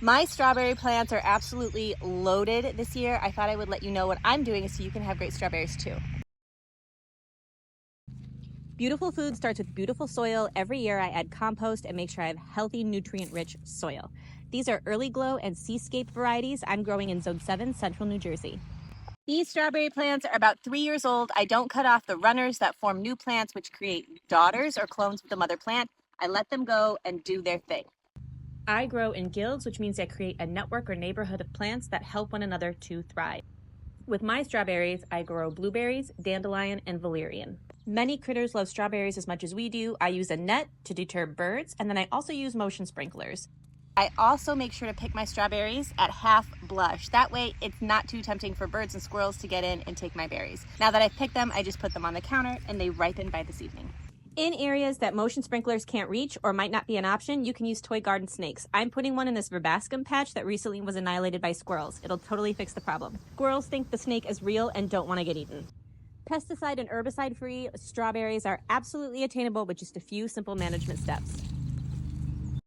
My strawberry plants are absolutely loaded this year. I thought I would let you know what I'm doing so you can have great strawberries too. Beautiful food starts with beautiful soil. Every year I add compost and make sure I have healthy, nutrient-rich soil. These are Early Glow and Seascape varieties I'm growing in Zone 7, Central New Jersey. These strawberry plants are about 3 years old. I don't cut off the runners that form new plants, which create daughters or clones with the mother plant. I let them go and do their thing. I grow in guilds, which means I create a network or neighborhood of plants that help one another to thrive. With my strawberries, I grow blueberries, dandelion, and valerian. Many critters love strawberries as much as we do. I use a net to deter birds, and then I also use motion sprinklers. I also make sure to pick my strawberries at half blush. That way, it's not too tempting for birds and squirrels to get in and take my berries. Now that I've picked them, I just put them on the counter and they ripen by this evening. In areas that motion sprinklers can't reach or might not be an option, you can use toy garden snakes. I'm putting one in this verbascum patch that recently was annihilated by squirrels. It'll totally fix the problem. Squirrels think the snake is real and don't want to get eaten. Pesticide and herbicide-free strawberries are absolutely attainable with just a few simple management steps.